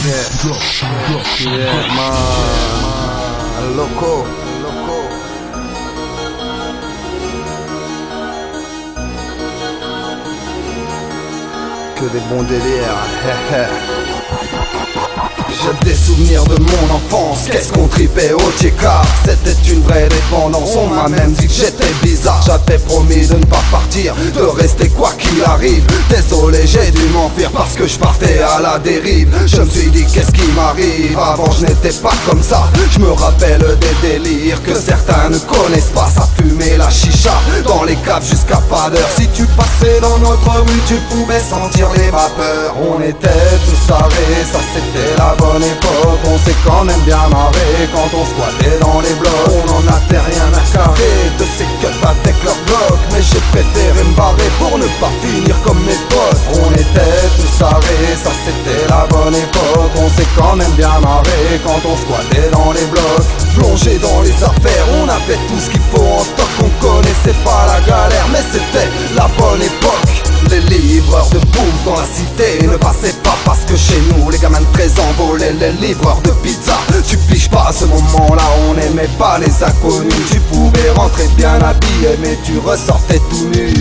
Yeah, man. Loco. Que des bons délires. J'ai des souvenirs de mon enfance, qu'est-ce qu'on tripait au Tcheka. C'était une vraie dépendance, on m'a même dit que j'étais bizarre. J'avais promis de ne pas partir, de rester quoi qu'il arrive. Désolé, j'ai dû m'enfuir parce que je partais à la dérive. Je me suis dit qu'est-ce qui m'arrive, avant je n'étais pas comme ça. Je me rappelle des délires que certains ne connaissent pas. Ça fumait la chicha dans les caves jusqu'à pas d'heure. Si tu passais dans notre rue, tu pouvais sentir les vapeurs. On était tous tarés, ça c'était la bonne époque. On s'est quand même bien marré quand on squattait dans les blocs. On en a fait rien à carrer de ces keufs avec leurs blocs. Mais j'ai préféré me barrer pour ne pas finir comme mes potes. On était tous tarés, ça c'était la bonne époque. On s'est quand même bien marré quand on squattait dans les blocs. Plongé dans les affaires, on avait tout ce qu'il faut en stock. On connaissait pas la galère, mais c'était la bonne époque. Les livreurs de bouffe dans la cité ne passaient pas parce que chez nous les gamins de 13 ans volaient les livreurs de pizza. Tu piges pas à ce moment-là, on n'aimait pas les inconnus. Tu pouvais rentrer bien habillé mais tu ressortais tout nu.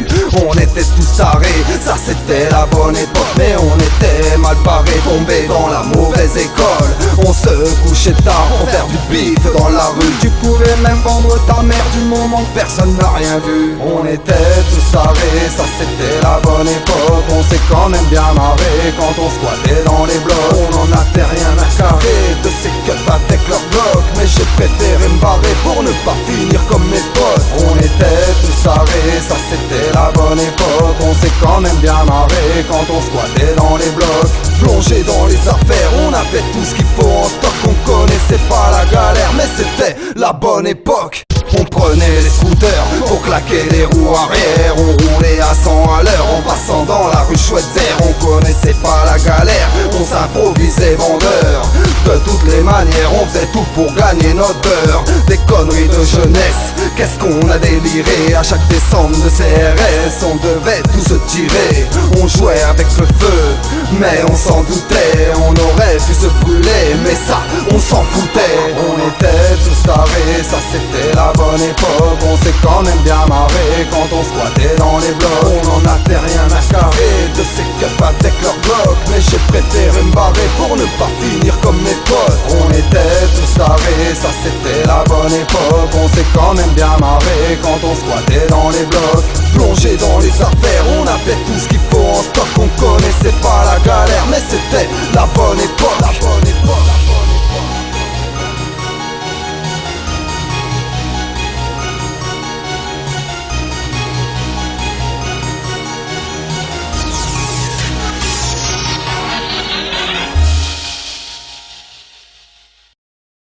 On était tous tarés, ça c'était la bonne époque. Mais on était mal barrés, tombés dans la mauvaise école. On se couchait tard pour faire du bif dans la rue. Tu pouvais même vendre ta mère du moment que personne n'a rien vu. On était tous tarés, ça c'était la bonne époque. On s'est quand même bien marré quand on squattait dans les blocs. On en a fait rien à carrer de ces keufs avec leurs blocs. Mais j'ai préféré me barrer pour ne pas finir comme mes potes. On était tous tarés, ça c'était la bonne époque. On s'est quand même bien marré quand on squattait dans les blocs. Plongé dans les affaires, on avait tout ce qu'il faut en stock. On connaissait pas la galère, mais c'était la bonne époque. On prenait les scooters pour claquer les roues arrière. On roulait à 100 à l'heure en passant dans la rue Chouette-Zère. On connaissait pas la galère, on s'improvisait vendeur. De toutes les manières, on faisait tout pour gagner notre beurre. Des conneries de jeunesse, qu'est-ce qu'on a déliré. À chaque descente de CRS, on devait tout se tirer. On jouait avec le feu, mais on s'en doutait. On aurait pu se brûler, mais ça, on s'en foutait. On était tous tarés, ça c'était la bonne époque. On s'est quand même bien marré quand on squattait dans les blocs. On en a fait rien à carrer de ces keufs avec leurs blocs. Mais j'ai préféré me barrer pour ne pas finir comme mes potes. On était tous tarés, ça c'était la bonne époque. On s'est quand même bien marré quand on squattait dans les blocs. Plongé dans les affaires, on avait tout ce